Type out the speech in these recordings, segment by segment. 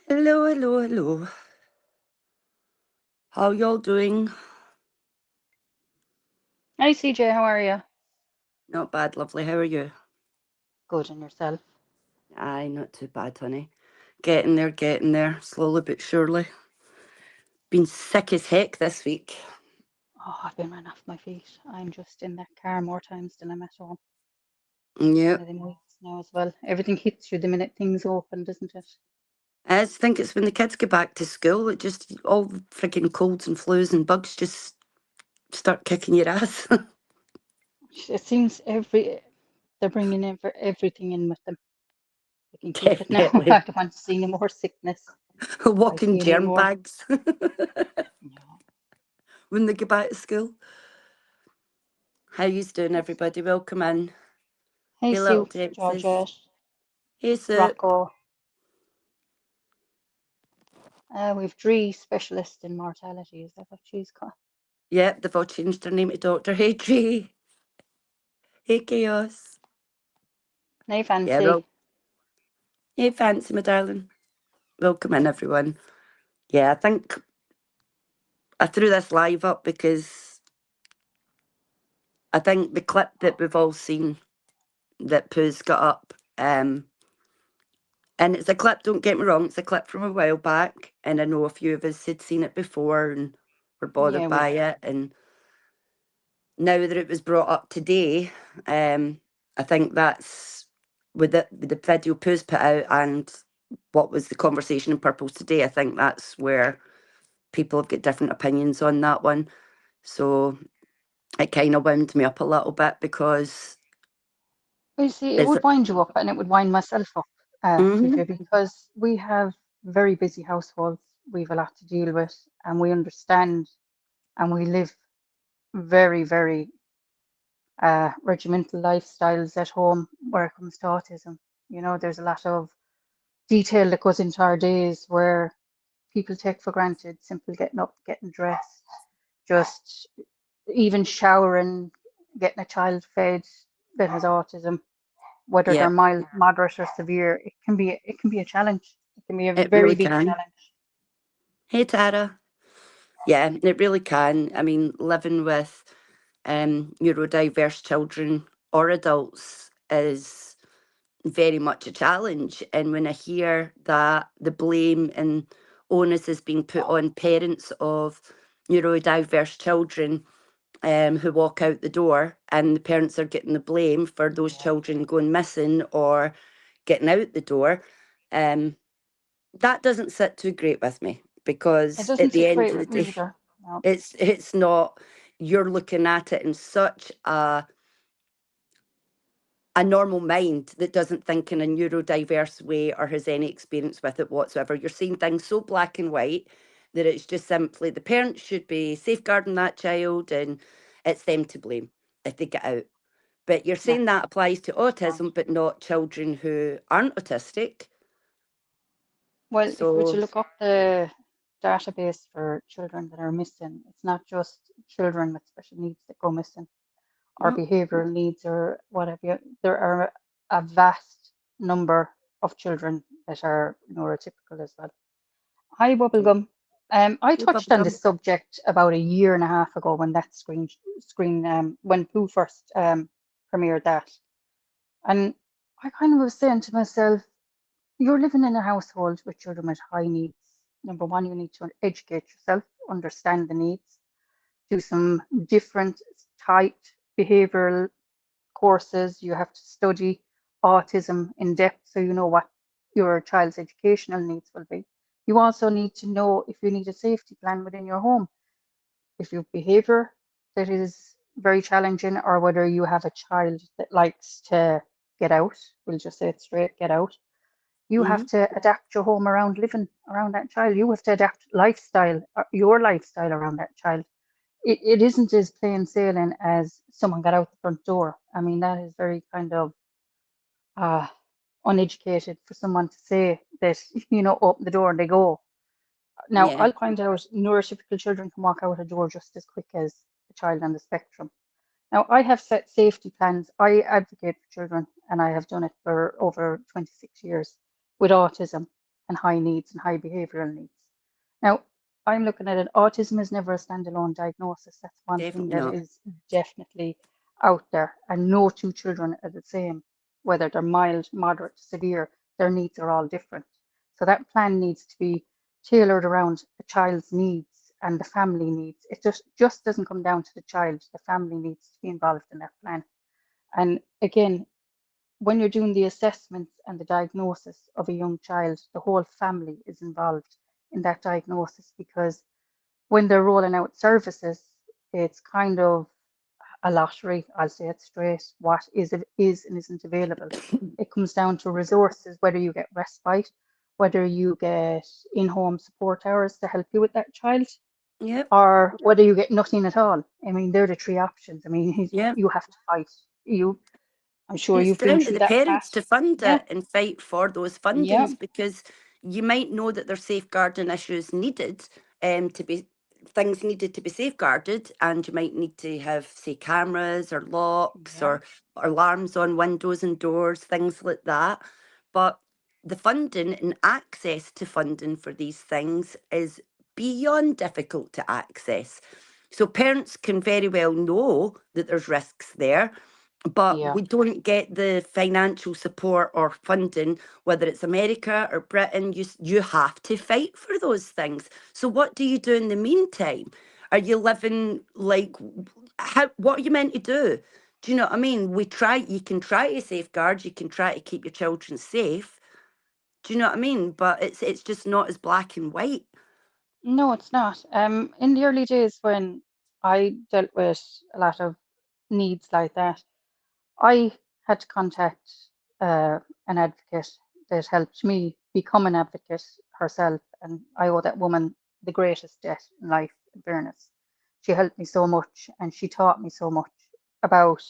Hello, hello, hello. How y'all doing? Hi CJ, how are you? Not bad, lovely. How are you? Good, and yourself? Aye, not too bad, honey. Getting there, slowly but surely. Been sick as heck this week. Oh, I've been run off my feet. I'm just in that car more times than I'm at home. One Yep. of them weeks now as well. Everything hits you the minute things open, doesn't it? I just think it's when the kids get back to school, it just all the freaking colds and flus and bugs just start kicking your ass. It seems they're bringing in for everything in with them. They can keep it now. I Definitely. don't want to see any more sickness. If I Walking see any germ more, bags no. when they get back to school. How yous doing, everybody? Welcome in. Hey Hey, little Sue, Dempses. Georgette, Hey, Sue. Rocco. We've Dree specialist in mortality. Is that what she's called? Yep, they've all changed their name to Dr. Hey, Tree. Hey, Chaos. Nay, Yeah, fancy. well, hey, Fancy, my darling. Welcome in, everyone. Yeah, I think I threw this live up because I think the clip that we've all seen that Pooh's got up, and it's a clip, don't get me wrong, it's a clip from a while back, and I know a few of us had seen it before and were bothered Yeah, we by have. it, and now that it was brought up today, I think that's with the video Pooh's put out and what was the conversation in Purples today, I think that's where people have got different opinions on that one. So it kind of wound me up a little bit because You see, it it's. would wind you up and it would wind myself up, Hmm. CJ, because we have very busy households. We've a lot to deal with, and we understand and we live very, very regimental lifestyles at home where it comes to autism. You know, there's a lot of detail that goes into our days where people take for granted, simple getting up, getting dressed, just even showering, getting a child fed that has autism, whether they're Yeah, mild, moderate, or severe, it can be a challenge. It can be a it very really big can. challenge. Hey, Tara. Yeah, it really can. I mean, living with neurodiverse children or adults is very much a challenge. And when I hear that the blame and onus is being put on parents of neurodiverse children who walk out the door, and the parents are getting the blame for those children going missing or getting out the door, um, that doesn't sit too great with me It because at doesn't the sit end great of the with me day, either. No. it's not. You're looking at it in such a normal mind that doesn't think in a neurodiverse way or has any experience with it whatsoever. You're seeing things so black and white that it's just simply the parents should be safeguarding that child and it's them to blame if they get out. But you're Yeah, saying that applies to that's grand. autism, but not children who aren't autistic. Well, if we were to So, look up the database for children that are missing, it's not just children with special needs that go missing or no, behavioral needs or whatever. There are a vast number of children that are neurotypical as well. Hi, Bubblegum. I hey, touched on bubblegum. this subject about a year and a half ago when that screen when Pooh first premiered that, and I kind of was saying to myself, you're living in a household with children with high needs. Number one, you need to educate yourself, understand the needs, do some different type behavioral courses. You have to study autism in depth so you know what your child's educational needs will be. You also need to know if you need a safety plan within your home. If you have behavior that is very challenging, or whether you have a child that likes to get out, we'll just say it straight, get out. You have Hmm. to adapt your home around living around that child. You have to adapt lifestyle, your lifestyle around that child. It isn't as plain sailing as someone got out the front door. I mean, that is very kind of uh, uneducated for someone to say that, open the door and they go. Now, Yeah. I'll point out neurotypical children can walk out a door just as quick as a child on the spectrum. Now, I have set safety plans. I advocate for children, and I have done it for over 26 years with autism and high needs and high behavioural needs. Now, I'm looking at it, autism is never a standalone diagnosis. That's one thing Definitely that not. is definitely out there, and no two children are the same, whether they're mild, moderate, severe, their needs are all different. So that plan needs to be tailored around a child's needs and the family needs. It just doesn't come down to the child. The family needs to be involved in that plan. And again, when you're doing the assessments and the diagnosis of a young child, the whole family is involved in that diagnosis, because when they're rolling out services, it's kind of a lottery. I'll say it straight. What is and isn't available. It comes down to resources, whether you get respite, whether you get in-home support hours to help you with that child, Yep. or whether you get nothing at all. I mean, they're the three options. I mean, Yep. you have to fight. I'm sure It's you've been down to through the that, Pat. parents to fund Yeah, it and fight for those yeah, fundings, because you might know that there's safeguarding issues needed, to be things needed to be safeguarded, and you might need to have, say, cameras or locks yeah, or alarms on windows and doors, things like that. But the funding and access to funding for these things is beyond difficult to access. So parents can very well know that there's risks there, but yeah. we don't get the financial support or funding, whether it's America or Britain. You have to fight for those things. So what do you do in the meantime? Are you living like, how? What are you meant to do? Do you know what I mean? You can try to safeguard, you can try to keep your children safe. Do you know what I mean? But it's just not as black and white. No, it's not. In the early days when I dealt with a lot of needs like that, I had to contact an advocate that helped me become an advocate herself, and I owe that woman the greatest debt in life, in fairness. She helped me so much, and she taught me so much about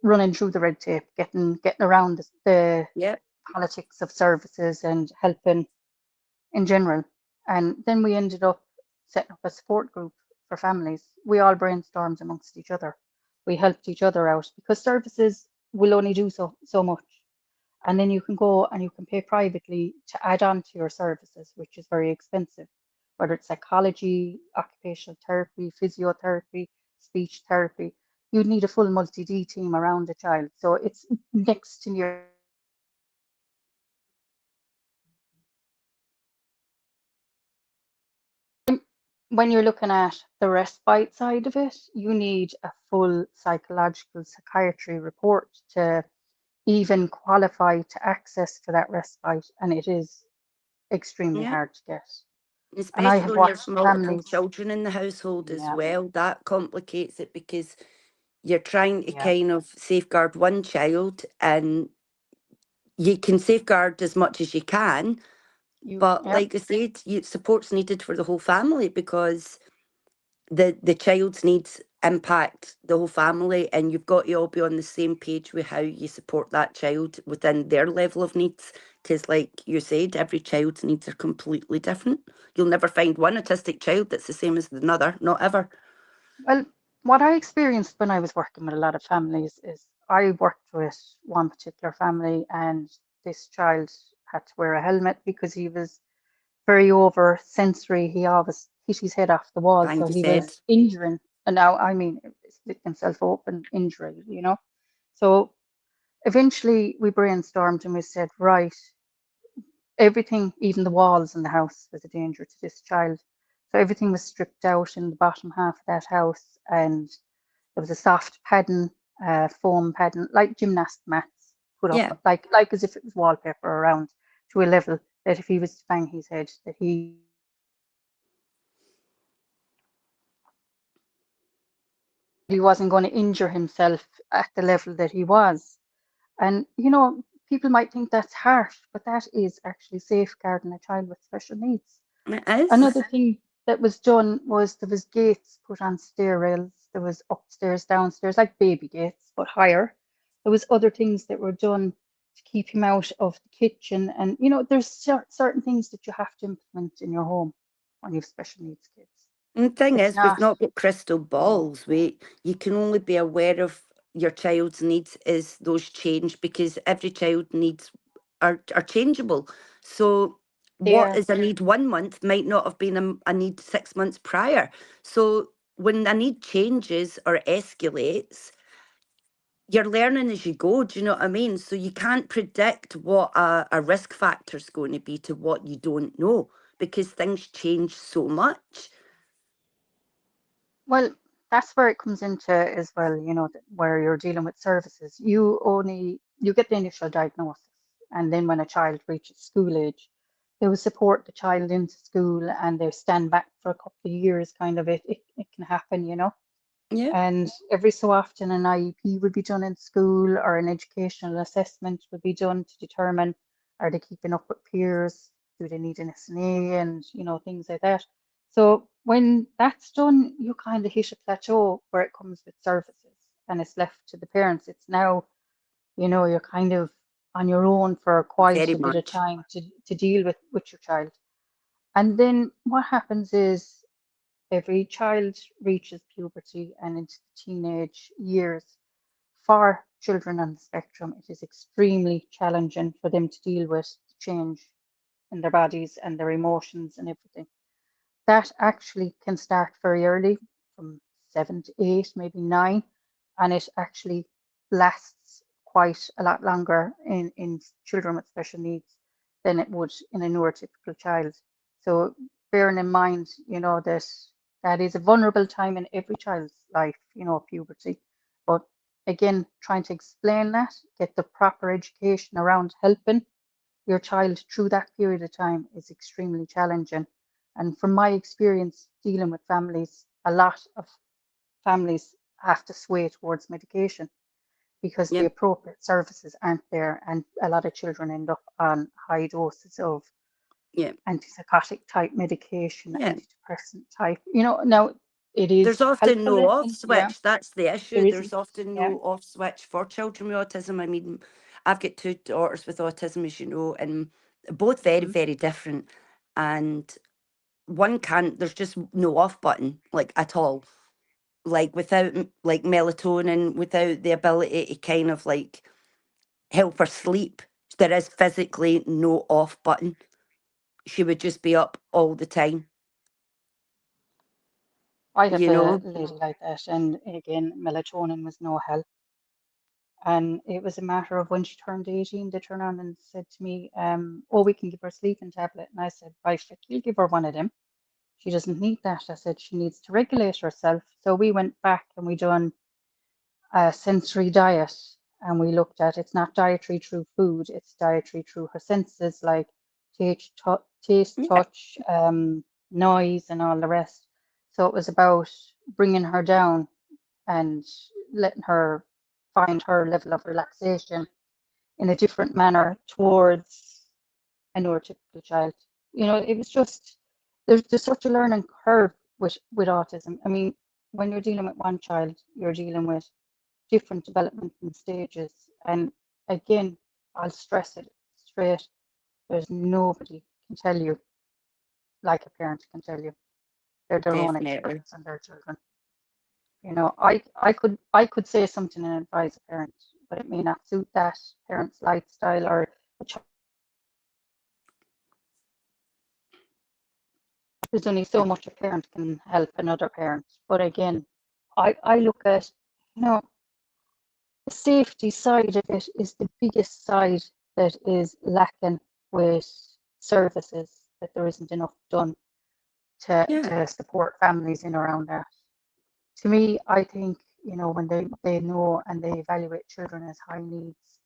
running through the red tape, getting around the Yep. politics of services and helping in general. And then we ended up setting up a support group for families. We all brainstormed amongst each other. We helped each other out, because services will only do so much. And then you can go and you can pay privately to add on to your services, which is very expensive, whether it's psychology, occupational therapy, physiotherapy, speech therapy. You'd need a full multi-D team around the child. So it's next to near. When you're looking at the respite side of it, you need a full psychological psychiatry report to even qualify to access for that respite, and it is extremely Yep. hard to get. And I Especially have when there's watched multiple families. children in the household as Yeah, well. That complicates it, because you're trying to yeah, kind of safeguard one child, and you can safeguard as much as you can, but yeah. like I said, support's needed for the whole family, because the child's needs impact the whole family, and you've got to all be on the same page with how you support that child within their level of needs, because like you said, every child's needs are completely different. You'll never find one autistic child that's the same as another, not ever. Well, what I experienced when I was working with a lot of families is I worked with one particular family, and this child had to wear a helmet because he was very over sensory. He always hit his head off the wall, Banged so his he head. was injuring. And now, I mean, split himself open injury. So eventually we brainstormed and we said, right, everything, even the walls in the house, was a danger to this child. So everything was stripped out in the bottom half of that house, and there was a soft padding, foam padding, like gymnast mats put Yeah. up, like as if it was wallpaper around, to a level that if he was to bang his head, that he wasn't going to injure himself at the level that he was. And, people might think that's harsh, but that is actually safeguarding a child with special needs. It is. Another thing that was done was there was gates put on stair rails. There was upstairs, downstairs, like baby gates, but higher. There was other things that were done to keep him out of the kitchen. And, there's certain things that you have to implement in your home when you have special needs kids. And the thing It's is, we've not, not got crystal balls. You can only be aware of your child's needs as those change, because every child needs are changeable. So what there. is a need 1 month might not have been a need 6 months prior. So when a need changes or escalates, you're learning as you go. Do you know what I mean? So you can't predict what a risk factor is going to be to what you don't know, because things change so much. Well, that's where it comes into as well, where you're dealing with services. You get the initial diagnosis, and then when a child reaches school age, they will support the child into school and they stand back for a couple of years, kind of it can happen. Yeah. And every so often an IEP would be done in school, or an educational assessment would be done to determine, are they keeping up with peers? Do they need an SNA? And things like that. So when that's done, you kind of hit a plateau where it comes with services and it's left to the parents. It's now, you're kind of on your own for quite Very a bit of much. time to deal with your child. And then what happens is, every child reaches puberty and into the teenage years. For children on the spectrum, it is extremely challenging for them to deal with the change in their bodies and their emotions and everything. That actually can start very early, from 7 to 8, maybe 9, and it actually lasts quite a lot longer in children with special needs than it would in a neurotypical child. So bearing in mind, that is a vulnerable time in every child's life, puberty. But again, trying to explain that, get the proper education around helping your child through that period of time is extremely challenging. And from my experience dealing with families, a lot of families have to sway towards medication because the Yep. appropriate services aren't there, and a lot of children end up on high doses of Yep. antipsychotic type medication, Yeah. antidepressant type. Now it There's is often helpful, no off yeah, switch. That's the there issue. There's isn't, often yeah. no off switch for children with autism. I mean, I've got two daughters with autism, as you know, and both very, Mhm. very different. And one can't, there's just no off button, like at all. Like without like melatonin, without the ability to kind of like help her sleep, there is physically no off button. She would just be up all the time, I have you a know? lady like that, and again, melatonin was no help. And it was a matter of when she turned 18, they turned on and said to me, oh, we can give her a sleeping tablet. And I said, right, you'll give her one of them. She doesn't need that. I said, she needs to regulate herself. So we went back and we done a sensory diet, and we looked at, it's not dietary through food, it's dietary through her senses, like taste, Yeah. touch, noise, and all the rest. So it was about bringing her down and letting her find her level of relaxation in a different manner towards a neurotypical child. It was just, there's such a learning curve with autism. I mean, when you're dealing with one child, you're dealing with different developmental stages. And again, I'll stress it straight, there's nobody can tell you like a parent can tell you. They're their own Definitely. experts on their children. I could say something and advise a parent, but it may not suit that parent's lifestyle or a child. There's only so much a parent can help another parent. But again, I look at, you know, the safety side of it is the biggest side that is lacking with services, that there isn't enough done Yeah. to support families in around that. To me, I think, when they know and they evaluate children as high needs,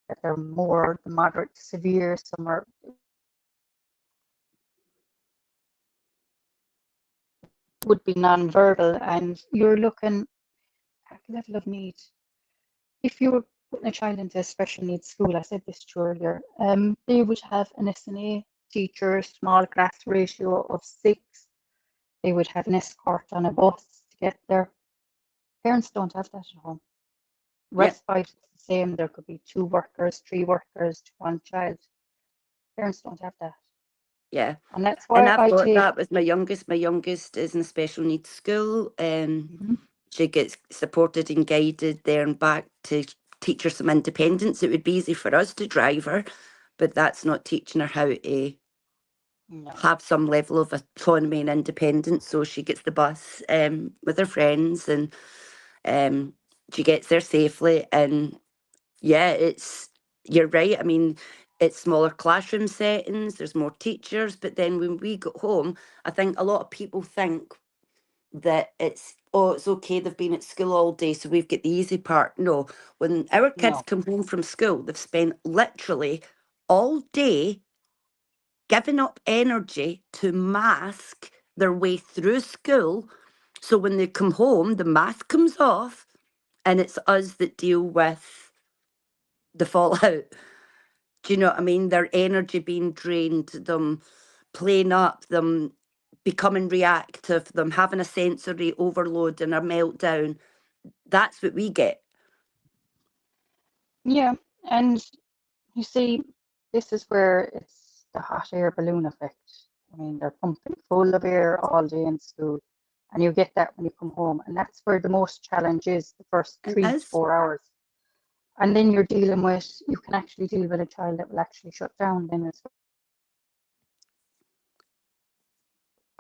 that they're more the moderate to severe, some are would be non-verbal, and you're looking at level of need. If you were putting a child into a special needs school, I said this to you earlier, they would have an SNA teacher, small class ratio of 6. They would have an escort on a bus to get there. Parents don't have that at home. Yeah. Respite is the same. There could be 2 workers, 3 workers to 1 child. Parents don't have that. Yeah. And that's And why I've I got take, that with my youngest. My youngest is in a special needs school. Mhm. She gets supported and guided there and back to teach her some independence. It would be easy for us to drive her, but that's not teaching her how to No. have some level of autonomy and independence. So she gets the bus with her friends, and she gets there safely. And yeah, you're right. I mean, it's smaller classroom settings, there's more teachers, but then when we go home, I think a lot of people think that it's okay, they've been at school all day, so we've got the easy part. No, when our kids No. come home from school, they've spent literally all day giving up energy to mask their way through school. So when they come home, the mask comes off, and it's us that deal with the fallout. Do you know what I mean? Their energy being drained, them playing up, them becoming reactive, them having a sensory overload and a meltdown. That's what we get. Yeah. And you see, this is where it's the hot air balloon effect. I mean, they're pumping full of air all day in school, and you get that when you come home. And that's where the most challenge is, the first It 3 to is 4 hours. And then you can actually deal with a child that will actually shut down then as well.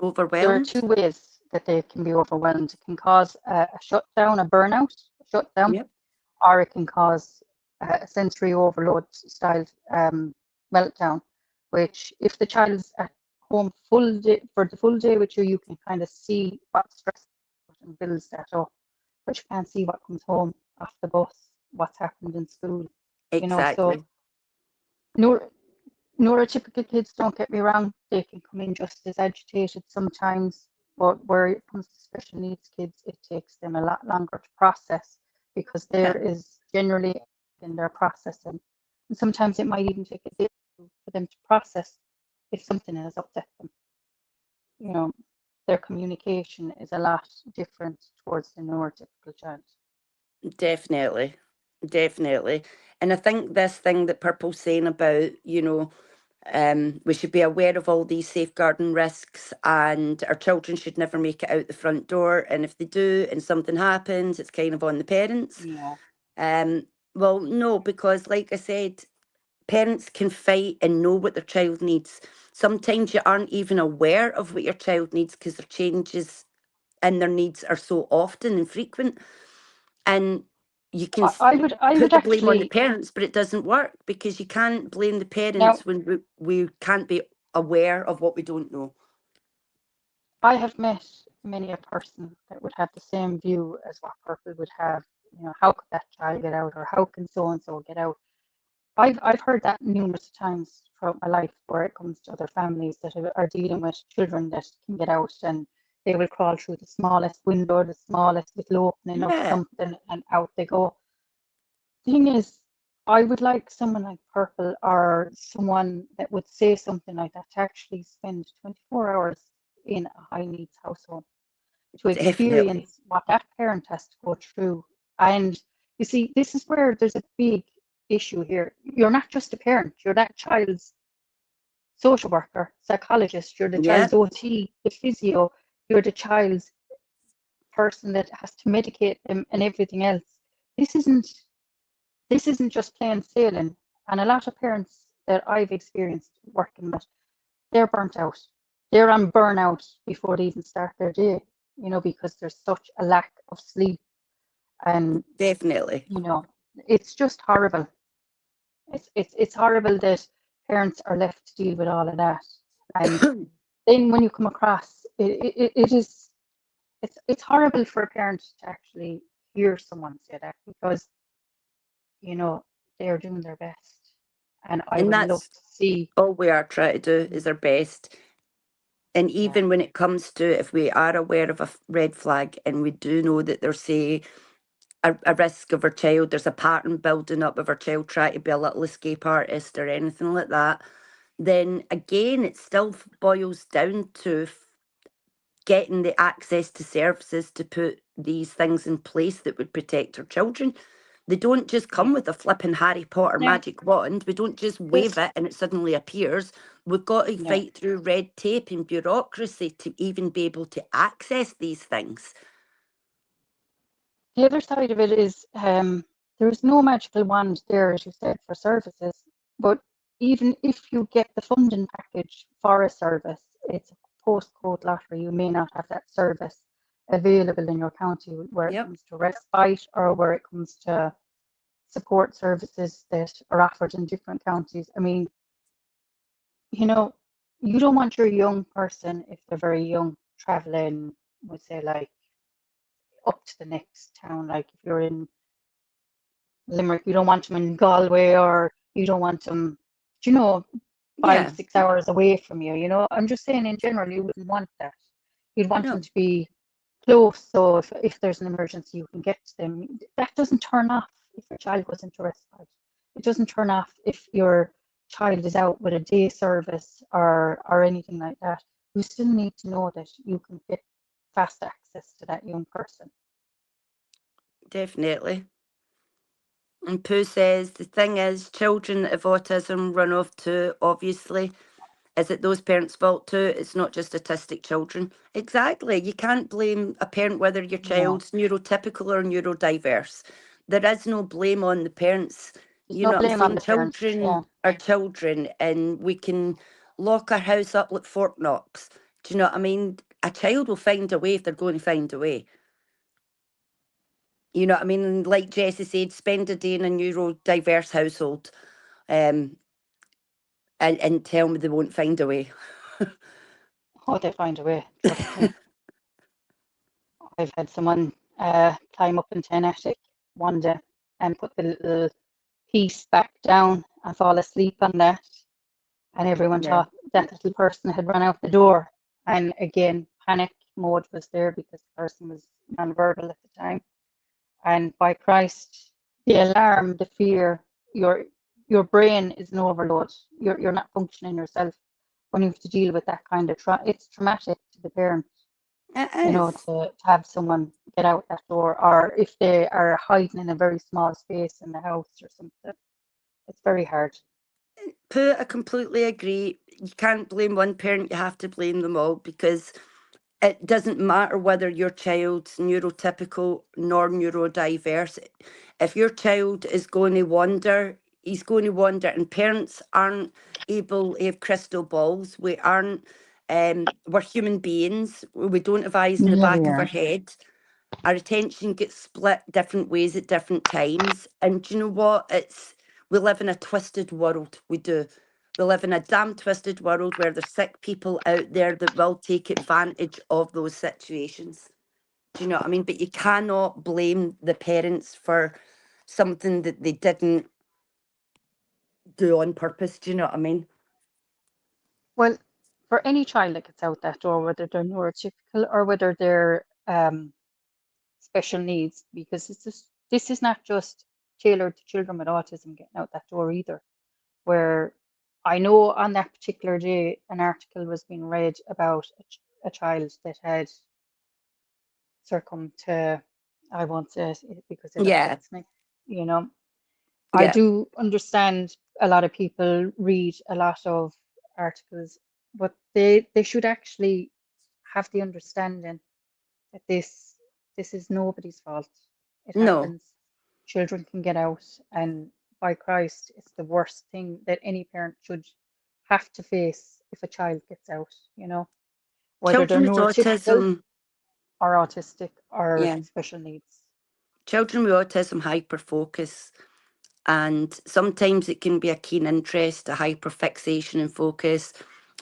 There are overwhelmed. 2 ways that they can be overwhelmed. It can cause a shutdown, a burnout, a shutdown, Yep. or it can cause a sensory overload style meltdown, which if the child's at home full day for the full day with you, you can kind of see what stress and builds that up, but you can't see what comes home off the bus, what's happened in school, so Exactly. neuro, neurotypical kids, don't get me wrong, they can come in just as agitated sometimes, but where it comes to special needs kids, it takes them a lot longer to process because Yeah. there is generally in their processing. And sometimes it might even take a day for them to process if something has upset them. You know, their communication is a lot different towards the neurotypical child. Definitely. Definitely. And I think this thing that Purple's saying about, we should be aware of all these safeguarding risks, and our children should never make it out the front door. And if they do and something happens, it's kind of on the parents. Yeah. Um, well, no, because like I said, parents can fight and know what their child needs. Sometimes you aren't even aware of what your child needs because their changes in their needs are so often and frequent. And you can I put would the blame on the actually parents, but it doesn't work because you can't blame the now parents when we can't be aware of what we don't know. I have met many a person that would have the same view as what Purple would have. How could that child get out, or how can so and so get out? I've heard that numerous times throughout my life, where it comes to other families that are dealing with children that can get out, and they will crawl through the smallest window, the smallest little opening of Yeah, something, and out they go. Thing is, I would like someone like Purple, or someone that would say something like that, to actually spend 24 hours in a high needs household to definitely. experience what that parent has to go through. And you see, this is where there's a big issue here. You're not just a parent, you're that child's social worker, psychologist, you're the Yeah, child's OT, the physio, you're the child's person that has to medicate them and everything else. This isn't this isn't just plain sailing. And a lot of parents that I've experienced working with, they're burnt out. They're on burnout before they even start their day, because there's such a lack of sleep. And, definitely. it's just horrible. It's horrible that parents are left to deal with all of that. And then when you come across it's horrible for a parent to actually hear someone say that, because they're doing their best, and I And would love that's to see. all we are trying to do is our best. And Yeah, even when it comes to, if we are aware of a red flag and we do know that there's, say, a risk of our child, there's a pattern building up of our child trying to be a little escape artist or anything like that, then again, it still boils down to getting the access to services to put these things in place that would protect our children. They don't just yeah. come with a flipping Harry Potter Now, magic wand. We don't just wave this, it and it suddenly appears. We've got to no. fight through red tape and bureaucracy to even be able to access these things. The other side of it is there's no magical wand there, as you said, for services. But even if you get the funding package for a service, it's a postcode lottery. You may not have that service available in your county, where it Yep. comes to respite or where it comes to support services that are offered in different counties. I mean, you don't want your young person, if they're very young, traveling, we'll say, like, up to the next town. Like if you're in Limerick, you don't want them in Galway, or you don't want them, Yeah. 5, 6 hours away from you. I'm just saying, in general, you wouldn't want that. You'd want them No. to be close, so if there's an emergency, you can get to them. That doesn't turn off if your child goes into respite. It doesn't turn off if your child is out with a day service or anything like that. You still need to know that you can get fast access to that young person. Definitely. And Pooh says the thing is, children that have autism run off too, obviously. Is it those parents' fault too? It's not just autistic children. Exactly. You can't blame a parent whether your No, child's neurotypical or neurodiverse. There is no blame on the parents. there's You no know what I'm blame on saying? the parents. Yeah. Children are children, and we can lock our house up like Fort Knox. Do you know what I mean? A child will find a way if they're going to find a way. You know what I mean? And like Jessie said, spend a day in a neurodiverse household, um, and tell me they won't find a way. Oh, they find a way, trust me. I've had someone climb up into an attic one day and put the little piece back down and fall asleep on that. And everyone Yeah. thought that little person had run out the door. And again, panic mode was there because the person was nonverbal at the time. And by Christ, the alarm, the fear, your brain is in overload. You're not functioning yourself when you have to deal with that kind of it's traumatic to the parent, It is. to have someone get out that door, or if they are hiding in a very small space in the house or something. It's very hard. Pooh, I completely agree. You can't blame one parent, you have to blame them all, because it doesn't matter whether your child's neurotypical nor neurodiverse. If your child is going to wander, he's going to wander, and parents aren't able to have crystal balls. We aren't, we're human beings. We don't have eyes in the Yeah, we back of our are. head. Our attention gets split different ways at different times. And do you know what? We live in a twisted world. We do. We live in a damn twisted world where there's sick people out there that will take advantage of those situations. Do you know what I mean? But you cannot blame the parents for something that they didn't do on purpose. Do you know what I mean? Well, for any child that gets out that door, whether they're neurotypical or whether they're special needs, because this is not just tailored to children with autism getting out that door either. Where I know on that particular day, an article was being read about a child that had succumbed to, I won't say it because it Yeah, upsets me, you know. I yeah. do understand a lot of people read a lot of articles, but they should actually have the understanding that this is nobody's fault. It No, happens. Children can get out, and by Christ, it's the worst thing that any parent should have to face if a child gets out, whether they're children with neurotypical autism, or autistic or yeah, special needs. children with autism hyper focus. And sometimes it can be a keen interest, a hyperfixation and focus.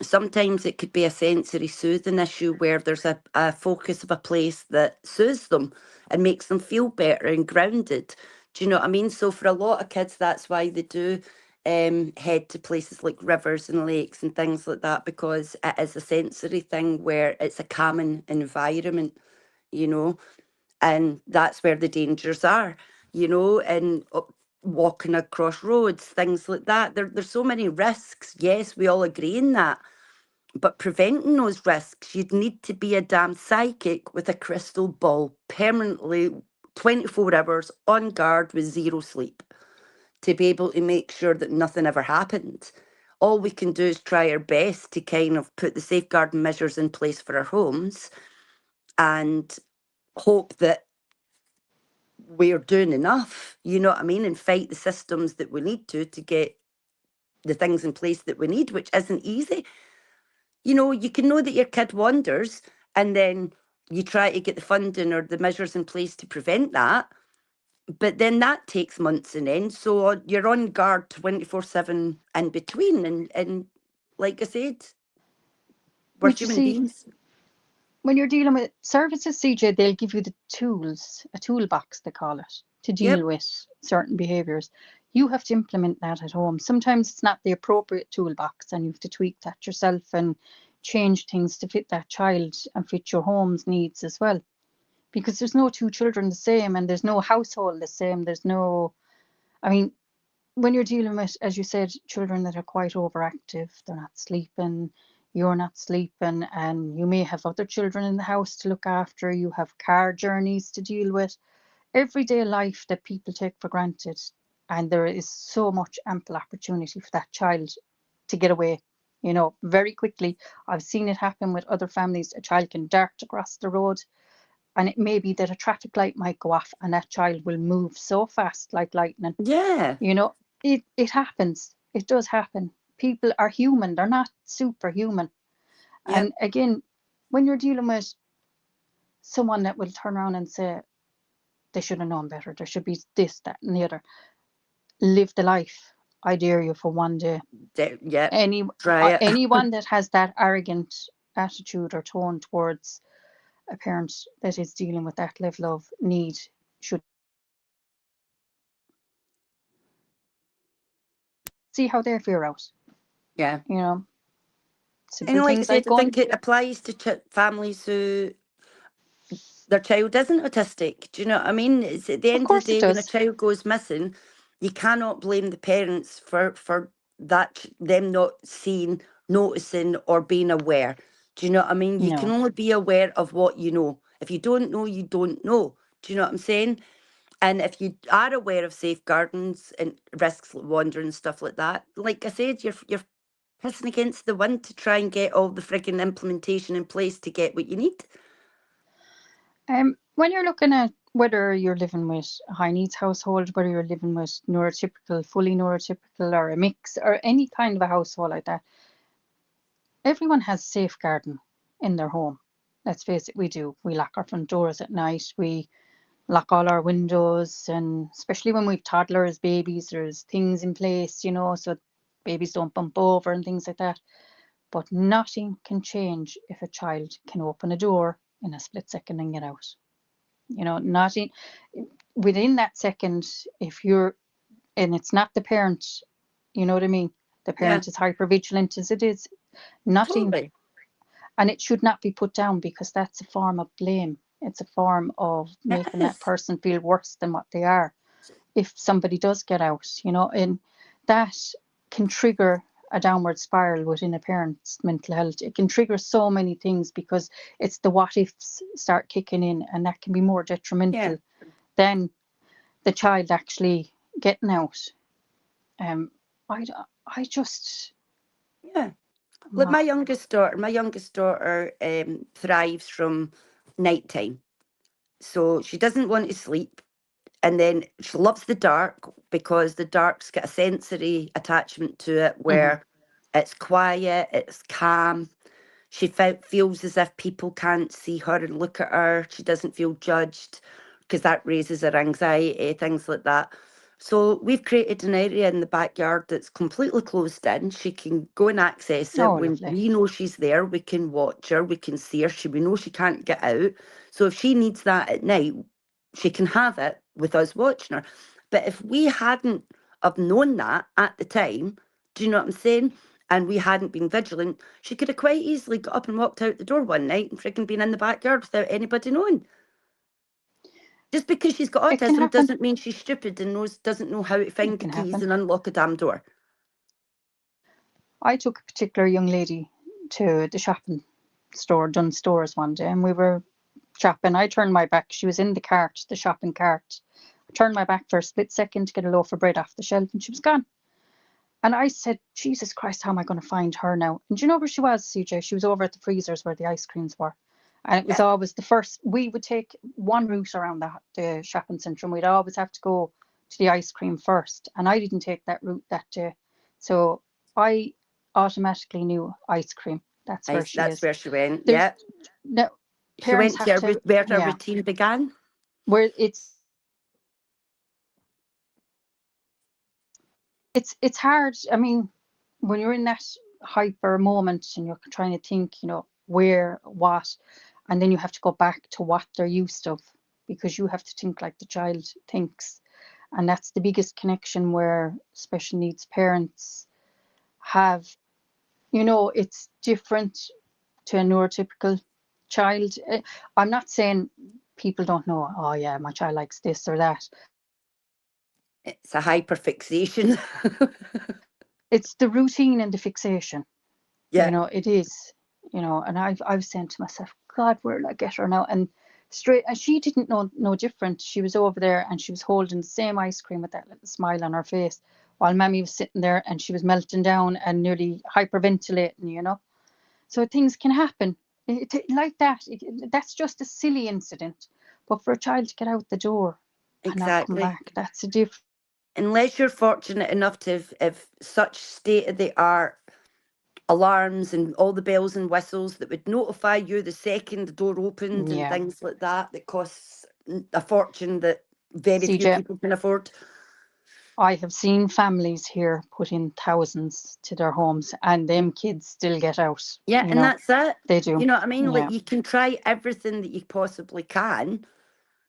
Sometimes it could be a sensory soothing issue where there's a focus of a place that soothes them and makes them feel better and grounded. Do you know what I mean? So for a lot of kids, that's why they do head to places like rivers and lakes and things like that, because it is a sensory thing where it's a calming environment, you know, and that's where the dangers are, you know, and walking across roads, things like that. There's so many risks. Yes, we all agree in that. But preventing those risks, you'd need to be a damn psychic with a crystal ball, permanently 24 hours on guard with zero sleep, to be able to make sure that nothing ever happened. All we can do is try our best to kind of put the safeguarding measures in place for our homes and hope that we're doing enough, you know what I mean, and fight the systems that we need to get the things in place that we need, which isn't easy. You know, you can know that your kid wanders and then you try to get the funding or the measures in place to prevent that. But then that takes months and end. So you're on guard 24/7 in between. And like I said, we're Which you human see, beings. when you're dealing with services, CJ, they'll give you the tools, a toolbox, they call it, to Yep. deal with certain behaviours. You have to implement that at home. Sometimes it's not the appropriate toolbox, and you have to tweak that yourself and change things to fit that child and fit your home's needs as well. Because there's no two children the same, and there's no household the same. There's no, I mean, when you're dealing with, as you said, children that are quite overactive, they're not sleeping, you're not sleeping, and you may have other children in the house to look after, you have car journeys to deal with, everyday life that people take for granted. And there is so much ample opportunity for that child to get away, you know, very quickly. I've seen it happen with other families. A child can dart across the road, and it may be that a traffic light might go off, and that child will move so fast like lightning, Yeah. you know. It happens. It does happen. People are human. They're not superhuman. Yep. And again, when you're dealing with someone that will turn around and say they should have known better, there should be this, that, and the other. Live the life. I dare you for one day. Yep. Any Try it. anyone that has that arrogant attitude or tone towards a parent that is dealing with that level of need should see how they figure out. Yeah. You know, And simple like I things like said, I going. think it applies to families who their child isn't autistic. Do you know what I mean? It's at the Of end of the course it day, when a does. child goes missing, you cannot blame the parents for that them not seeing, noticing, or being aware. Do you know what I mean? You can No. only be aware of what you know. If you don't know, you don't know. Do you know what I'm saying? And if you are aware of safeguardings and risks like wandering and stuff like that, like I said, you're pissing against the wind to try and get all the frigging implementation in place to get what you need. When you're looking at whether you're living with a high needs household, whether you're living with neurotypical, fully neurotypical, or a mix, or any kind of a household like that, everyone has safeguarding in their home. Let's face it, we do. We lock our front doors at night. We lock all our windows, and especially when we've toddlers, babies, there's things in place, you know, so babies don't bump over and things like that. But nothing can change if a child can open a door in a split second and get out. You know, nothing within that second, if you're, and it's not the parent, you know what I mean? The Yeah, parent is hyper vigilant as it is, nothing, totally. and it should not be put down because that's a form of blame. It's a form of It making that is. person feel worse than what they are if somebody does get out, you know, and that can trigger a downward spiral within a parent's mental health. It can trigger so many things because it's the what ifs start kicking in, and that can be more Yeah, detrimental than the child actually getting out. Um, I, I just, yeah. I'm Look, not, my youngest daughter thrives from nighttime. So she doesn't want to sleep. And then she loves the dark because the dark's got a sensory attachment to it mhm. where it's quiet, it's calm. She feels as if people can't see her and look at her. She doesn't feel judged because that raises her anxiety, things like that. So we've created an area in the backyard that's completely closed in. She can go and access it. Oh, When lovely. we know she's there, we can watch her, we can see her. We know she can't get out. So if she needs that at night, she can have it with us watching her. But if we hadn't have known that at the time, do you know what I'm saying? And we hadn't been vigilant, she could have quite easily got up and walked out the door one night and frigging been in the backyard without anybody knowing. Just because she's got It can autism happen. doesn't mean she's stupid and doesn't know how to find the Can keys happen. and unlock a damn door. I took a particular young lady to the shopping store, Dunnes Stores, one day, and we were shopping. I turned my back. She was in the cart, the shopping cart. I turned my back for a split second to get a loaf of bread off the shelf, and she was gone. And I said, Jesus Christ, how am I going to find her now? And do you know where she was, CJ? She was over at the freezers where the ice creams were. And it was Yeah. always the first, we would take one route around the shopping centre, and we'd always have to go to the ice cream first. And I didn't take that route that day. So I automatically knew ice cream. That's where she That's is. where she went. There's Yeah. no She parents went to have to, where her yeah, routine began. where it's hard. I mean, when you're in that hyper moment and you're trying to think, where, what, and then you have to go back to what they're used to, because you have to think like the child thinks. And that's the biggest connection where special needs parents have. It's different to a neurotypical child. I'm not saying people don't know, oh yeah, my child likes this or that. It's a hyperfixation. It's the routine and the fixation. Yeah. It is. And I've saying to myself, God, where'll I get her now? And straight, and she didn't know no different. She was over there and she was holding the same ice cream with that little smile on her face, while Mammy was sitting there and she was melting down and nearly hyperventilating. So things can happen like that. That's just a silly incident, but for a child to get out the door and not come Exactly. back, that's a different. Unless you're fortunate enough to have such state of the art alarms and all the bells and whistles that would notify you the second the door opened and Yeah, things like that costs a fortune that very few CJ, people can afford. I have seen families here put in thousands to their homes, and them kids still get out. Yeah, and that's it. They do. You know what I mean? Like, Yeah, you can try everything that you possibly can,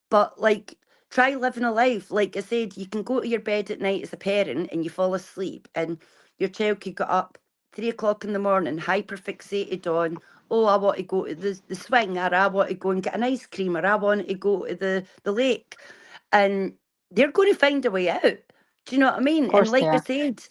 but like, try living a life. Like I said, you can go to your bed at night as a parent and you fall asleep, and your child could get up 3 o'clock in the morning, hyper fixated on, oh, I want to go to the swing, or I want to go and get an ice cream, or I want to go to the lake. And they're going to find a way out. Do you know what I of mean? And course they like I are. said,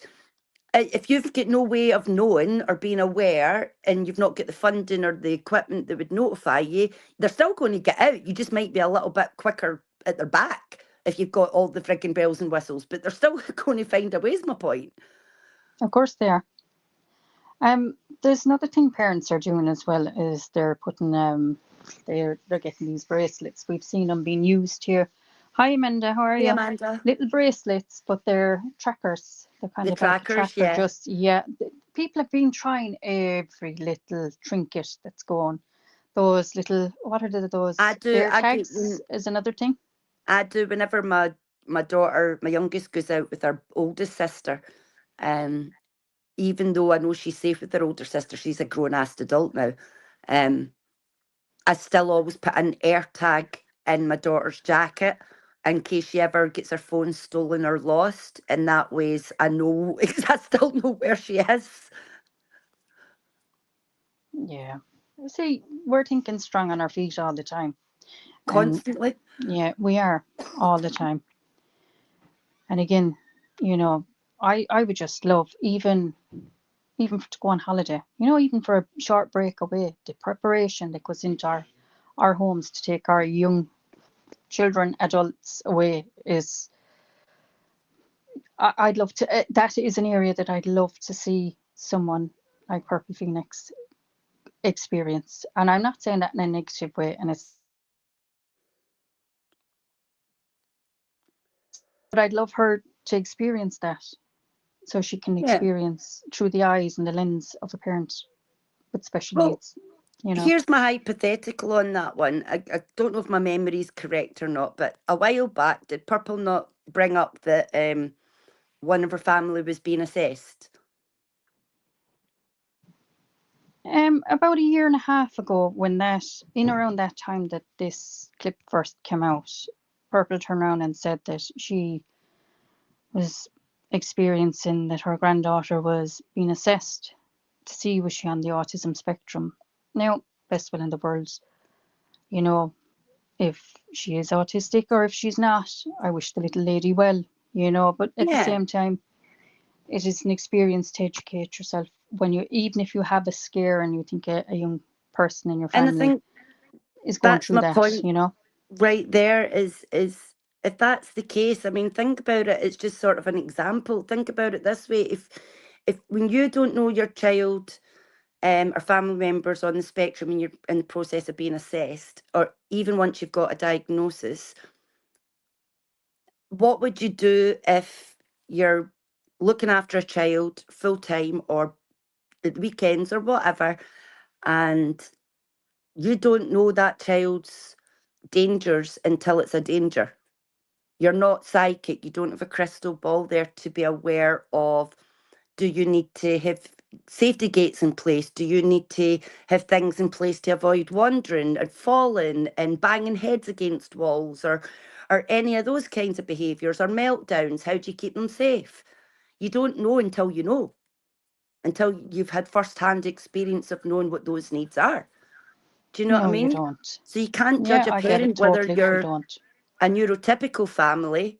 if you've got no way of knowing or being aware and you've not got the funding or the equipment that would notify you, they're still going to get out. You just might be a little bit quicker at their back if you've got all the frigging bells and whistles, but they're still going to find a way, is my point. Of course they are. There's another thing parents are doing as well, is they're putting they're getting these bracelets. We've seen them being used here. Hi Amanda, how are Hey, you? Amanda. Little bracelets, but they're trackers. They're kind The of like a trackers, tracker. yeah. Just, yeah, people have been trying every little trinket that's going. Those little, what are those? I do. Air tags is another thing. I do whenever my daughter, my youngest, goes out with her oldest sister. Um, Even though I know she's safe with her older sister, she's a grown ass adult now. Um, I still always put an air tag in my daughter's jacket in case she ever gets her phone stolen or lost. And that ways I know, I still know where she is. Yeah. See, we're thinking strong on our feet all the time. And Constantly. yeah, we are all the time. And again, you know, I would just love, even to go on holiday, even for a short break away, the preparation that goes into our homes to take our young children, adults away is, I'd love to, that is an area that I'd love to see someone like Purple Phoenix experience. And I'm not saying that in a negative way, but I'd love her to experience that, so she can Yeah. experience through the eyes and the lens of a parent with special Well, needs. here's my hypothetical on that one. I don't know if my memory is correct or not, but a while back, did Purple not bring up that one of her family was being assessed? About a year and a half ago, when around that time that this clip first came out, Purple turned around and said that she was experiencing that her granddaughter was being assessed to see was she on the autism spectrum. Now, best will in the world, you know, if she is autistic or if she's not, I wish the little lady well, but at the Yeah. same time, it is an experience to educate yourself when even if you have a scare and you think a young person in your And I family think is going that's through my that, point right there is if that's the case, I mean, think about it, it's just sort of an example. Think about it this way. If when you don't know your child or family members on the spectrum and you're in the process of being assessed, or even once you've got a diagnosis, what would you do if you're looking after a child full time or at weekends or whatever, and you don't know that child's dangers until it's a danger? You're not psychic. You don't have a crystal ball there to be aware of, do you need to have safety gates in place? Do you need to have things in place to avoid wandering and falling and banging heads against walls, or any of those kinds of behaviours or meltdowns? How do you keep them safe? You don't know until you know, until you've had first-hand experience of knowing what those needs are. Do you know what I no, you mean? don't. So you can't Yeah, judge a I get it parent whether totally. You you're don't. a neurotypical family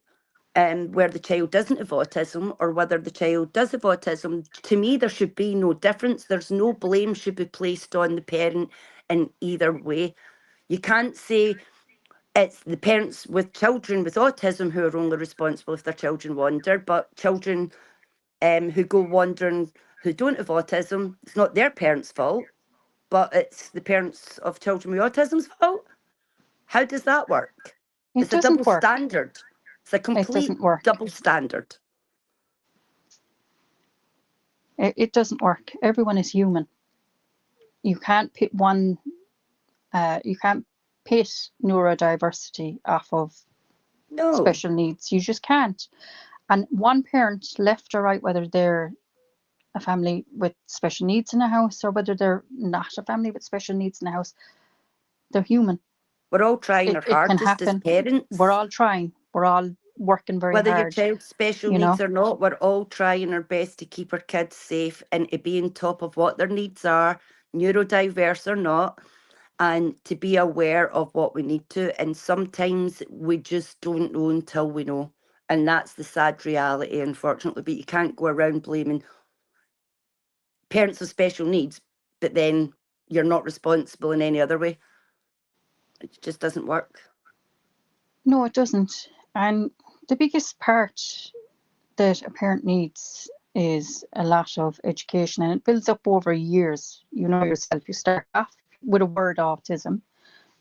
where the child doesn't have autism or whether the child does have autism. To me, there should be no difference. There's no blame should be placed on the parent in either way. You can't say it's the parents with children with autism who are only responsible if their children wander, but children who go wandering who don't have autism, it's not their parents' fault, but it's the parents of children with autism's fault. How does that work? It It's a double doesn't work. standard. It's a It complete doesn't work. double standard. It doesn't work. Everyone is human. You can't pit one. You can't pit neurodiversity off of No. special needs. You just can't. And one parent, left or right, whether they're a family with special needs in a house or whether they're not a family with special needs in a house, they're human. We're all trying our It can hardest as happen. We're parents. all trying. We're all working very Whether your hard. child's special needs or not, we're all trying our best to keep our kids safe and to be on top of what their needs are, neurodiverse or not, and to be aware of what we need to. And sometimes we just don't know until we know. And that's the sad reality, unfortunately. But you can't go around blaming parents with special needs, but then you're not responsible in any other way. It just doesn't work. No, it doesn't. And the biggest part that a parent needs is a lot of education, and it builds up over years. You know yourself, you start off with a word autism,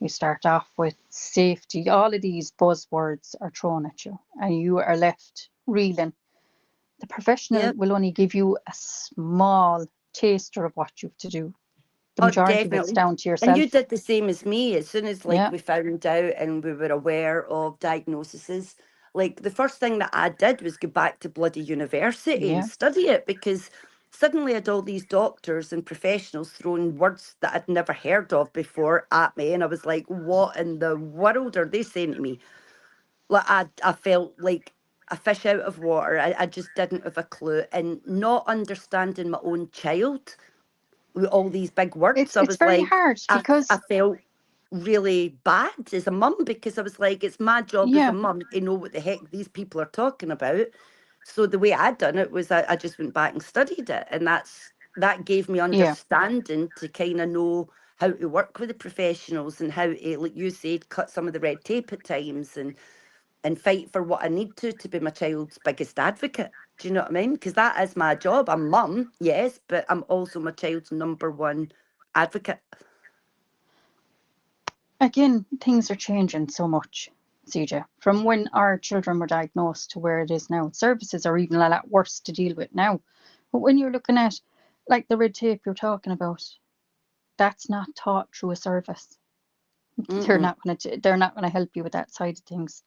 you start off with safety. All of these buzzwords are thrown at you, and you are left reeling. The professional Yep. will only give you a small taster of what you have to do. The Oh, majority of it's definitely. down to And you yourself. did the same as me. As soon as Yeah, we found out and we were aware of diagnoses, like the first thing that I did was go back to bloody university and yeah. study it, because suddenly I had all these doctors and professionals throwing words that I'd never heard of before at me, and I was like, what in the world are they saying to me? Like I felt like a fish out of water. I just didn't have a clue, and not understanding my own child with all these big words. I It's was very like, hard I because, felt really bad as a mum, because I was like, it's my job as a yeah, mum to know what the heck these people are talking about. So the way I'd done it was I just went back and studied it, and that gave me yeah. understanding to kind of know how to work with the professionals and how to, like you said, cut some of the red tape at times and fight for what I need to be my child's biggest advocate. Do you know what I mean? Because that is my job. I'm mum, yes, but I'm also my child's number one advocate. Again, things are changing so much, CJ, from when our children were diagnosed to where it is now. Services are even a lot worse to deal with now. But when you're looking at, like, the red tape you're talking about, that's not taught through a service. Mm-mm. They're not going to help you with that side of things.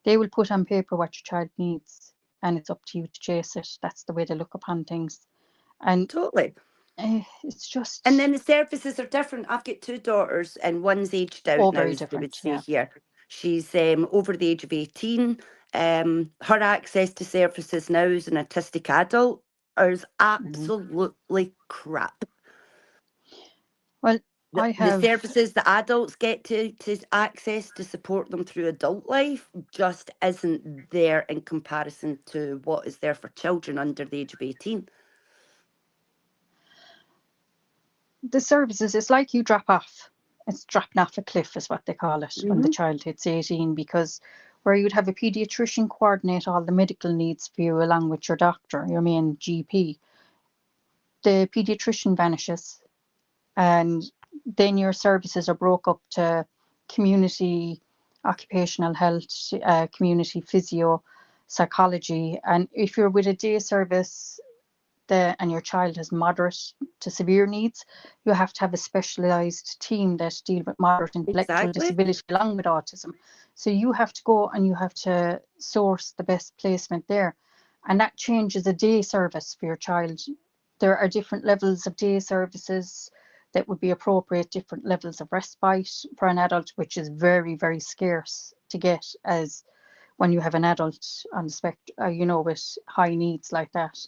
They will put on paper what your child needs, and it's up to you to chase it. That's the way they look upon things. And Totally. it's just And then the services are different. I've got two daughters, and one's aged out now, very as they would different. say Yeah. here. She's over the age of 18. Her access to services now as an autistic adult is Hmm. absolutely crap. Well, The, I the have. services that adults get to access to support them through adult life just isn't there in comparison to what is there for children under the age of 18. The services, it's like you drop off. It's dropping off a cliff, is what they call it, when the Hmm. child hits 18, because where you'd have a paediatrician coordinate all the medical needs for you along with your doctor, your main GP, the paediatrician vanishes, and then your services are broke up to community occupational health, community physio, psychology, and if you're with a day service and your child has moderate to severe needs, you have to have a specialised team that deal with moderate intellectual Exactly. disability along with autism. So you have to go and you have to source the best placement there. And that changes a day service for your child. There are different levels of day services that would be appropriate, different levels of respite for an adult, which is very, very scarce to get as when you have an adult on the spectrum, with high needs like that.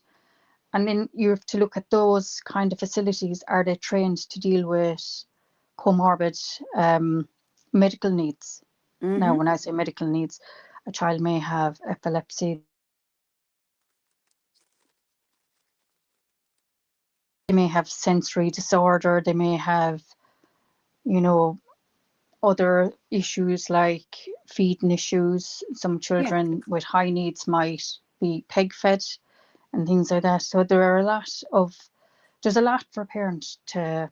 And then you have to look at those kind of facilities. Are they trained to deal with comorbid medical needs? Now, Hmm. when I say medical needs, a child may have epilepsy, they may have sensory disorder, they may have, you know, other issues like feeding issues. Some Yeah. children with high needs might be peg fed and things like that. So there's a lot for parents to,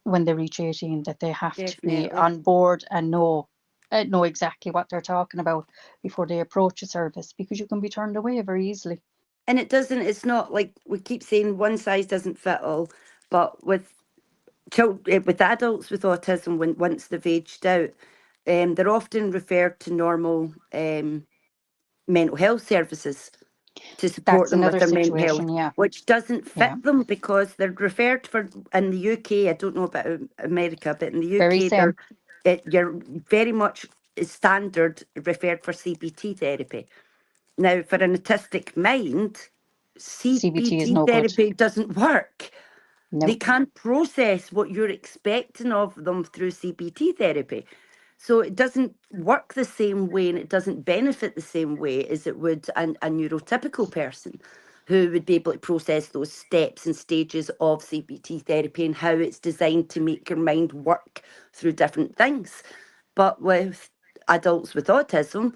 when they reach 18, that they have to be Definitely. on board and know exactly what they're talking about before they approach a service, because you can be turned away very easily. And it's not like we keep saying one size doesn't fit all, but with adults with autism, when once they've aged out, they're often referred to normal mental health services to support That's them with another their mental health, situation. Yeah. which doesn't fit Yeah. them because they're referred for in the UK. I don't know about America, but in the Very UK, same. you're very much standard referred for CBT therapy. Now, for an autistic mind, CBT is CBT no good. therapy doesn't work. They No. can't process what you're expecting of them through CBT therapy. So it doesn't work the same way and it doesn't benefit the same way as it would a neurotypical person who would be able to process those steps and stages of CBT therapy and how it's designed to make your mind work through different things. But with adults with autism,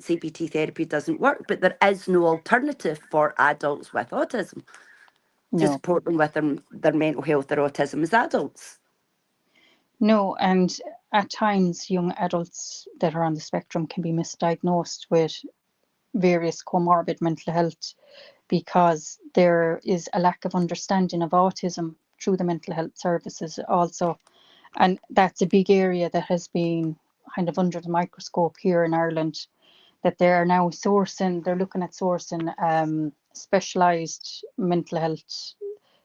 CBT therapy doesn't work, but there is no alternative for adults with autism to No. support them with their mental health or autism as adults. No. And at times, young adults that are on the spectrum can be misdiagnosed with various comorbid mental health because there is a lack of understanding of autism through the mental health services also. And that's a big area that has been kind of under the microscope here in Ireland, that they're now they're looking at sourcing specialised mental health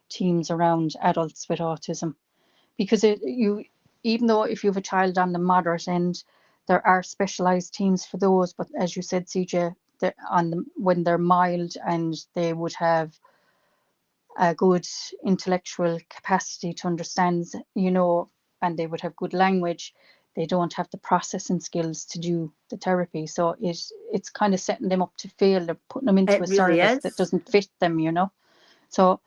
teams around adults with autism. Because even though if you have a child on the moderate end, there are specialised teams for those. But as you said, CJ, when they're mild and they would have a good intellectual capacity to understand, and they would have good language, they don't have the processing skills to do the therapy. So it's kind of setting them up to fail. They're putting them into It a really service that is. doesn't fit them. So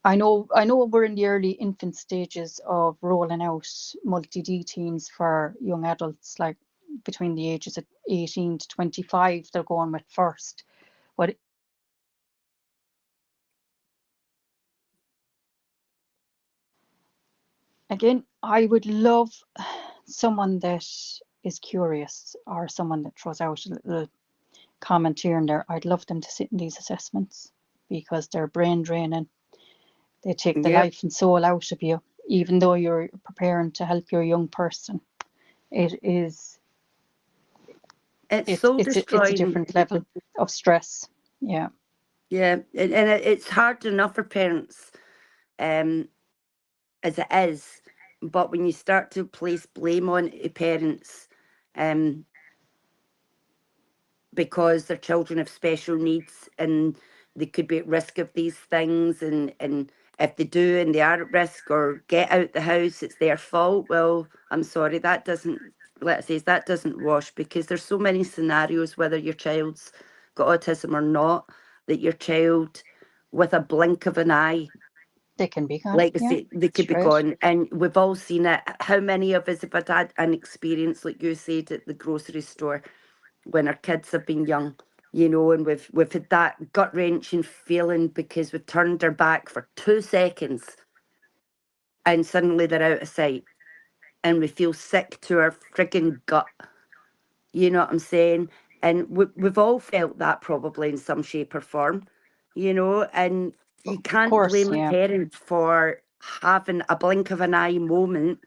I know we're in the early infant stages of rolling out multi-D teams for young adults, like between the ages of 18 to 25, they're going with first. But again, I would love someone that is curious or someone that throws out a little comment here and there. I'd love them to sit in these assessments because they're brain draining. They take the Yep. life and soul out of you, even though you're preparing to help your young person. It is It's it's so it's a destroying. different level of stress. Yeah. Yeah, and it's hard enough for parents, as it is, but when you start to place blame on parents, um, because their children have special needs and they could be at risk of these things, and if they do and they are at risk or get out the house, it's their fault. Well, I'm sorry, that doesn't, let's say, that doesn't wash, because there's so many scenarios, whether your child's got autism or not, that your child, with a blink of an eye, They can be gone. like I Yeah, say, they could be straight. gone. And we've all seen it. How many of us have had an experience, like you said, at the grocery store when our kids have been young, and we've had that gut wrenching feeling because we've turned our back for 2 seconds and suddenly they're out of sight, and we feel sick to our frigging gut. You know what I'm saying? And we've all felt that probably in some shape or form, and you Of can't course, blame a yeah. parent for having a blink of an eye moment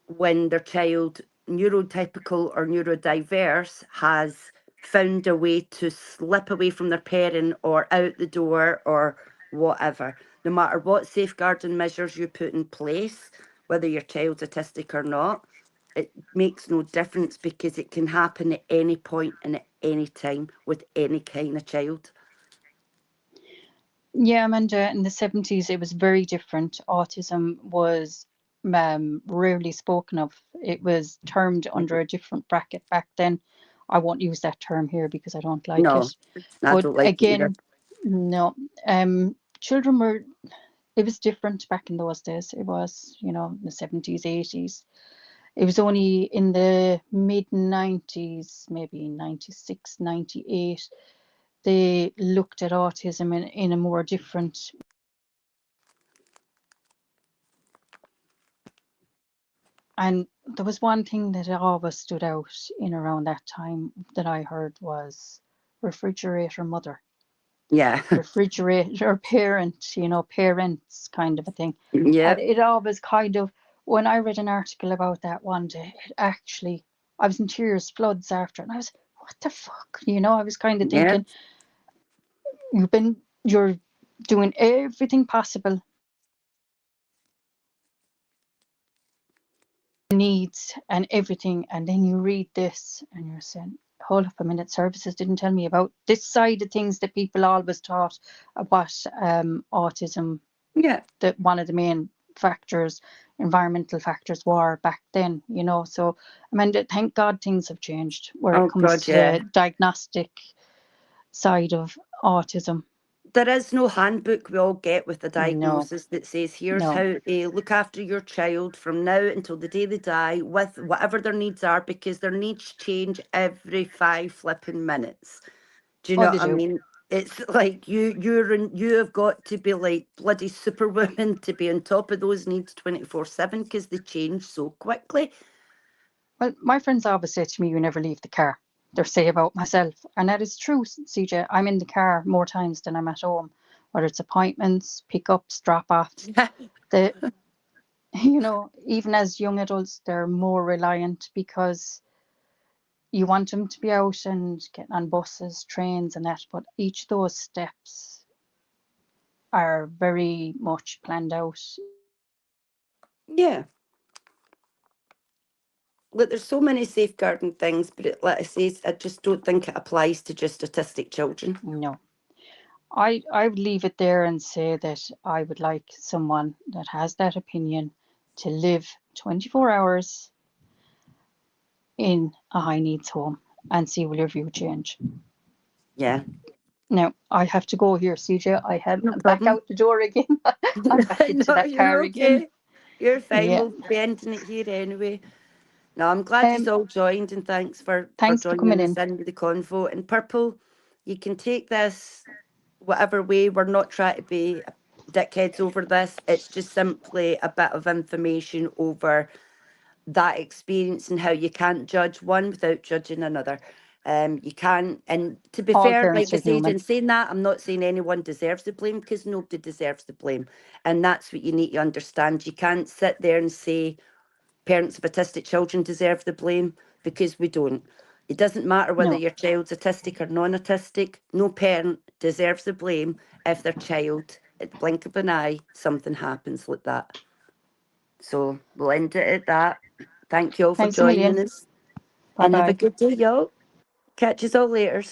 when their child, neurotypical or neurodiverse, has found a way to slip away from their parent or out the door or whatever. No matter what safeguarding measures you put in place, whether your child's autistic or not, it makes no difference, because it can happen at any point and at any time with any kind of child. Yeah, Amanda, in the 70s, it was very different. Autism was rarely spoken of. It was termed under a different bracket back then. I won't use that term here because I don't like No, it. I But don't like it either. again, no, children were, it was different back in those days. It was, in the 70s, 80s. It was only in the mid 90s, maybe 96, 98, they looked at autism in a more different. And there was one thing that always stood out in around that time that I heard was refrigerator mother, Yeah. refrigerator parent, parents kind of a thing. And Yep. it always kind of, when I read an article about that one day, it actually, I was in tears, floods after, and I was, what the fuck? I was kind of Yep. thinking, you're doing everything possible, needs and everything, and then you read this and you're saying, hold up a minute, services didn't tell me about this side of things that people always thought about autism, Yeah. that one of the main factors, environmental factors, were back then. So I mean, thank God things have changed where it Oh comes God, to yeah. the diagnostic side of autism. There is no handbook we all get with a No, diagnosis that says here's no. how to look after your child from now until the day they die with whatever their needs are, because their needs change every 5 flipping minutes. Do you Oh, know they what I do. mean? It's like you have got to be like bloody superwoman to be on top of those needs 24/7, because they change so quickly. Well, my friends always say to me, you never leave the car. They say about myself. And that is true, CJ. I'm in the car more times than I'm at home, whether it's appointments, pickups, drop offs. The, even as young adults, they're more reliant because you want them to be out and getting on buses, trains, and that. But each of those steps are very much planned out. Yeah. Look, there's so many safeguarding things, but like I say, I just don't think it applies to just autistic children. No. I would leave it there and say that I would like someone that has that opinion to live 24 hours in a high needs home and see will your view change. Yeah. Now, I have to go here, CJ. No I'm back problem. out the door again. I'm back into No, that you're car again. okay. You're fine. Yeah. We'll be ending it here anyway. No, I'm glad you Um, all joined, and thanks for Thanks for coming joining us in. in with the convo. And Purple, you can take this whatever way. We're not trying to be dickheads over this. It's just simply a bit of information over that experience and how you can't judge one without judging another. You can, and to be All fair, like parents I are said, human. in saying that, I'm not saying anyone deserves the blame, because nobody deserves the blame. And that's what you need to understand. You can't sit there and say parents of autistic children deserve the blame, because we don't. It doesn't matter whether No. your child's autistic or non-autistic. No parent deserves the blame if their child, at the blink of an eye, something happens like that. So we'll end it at that. Thank you all for Thanks a million. joining us. Bye And have a bye. good day, y'all. Catch us all later.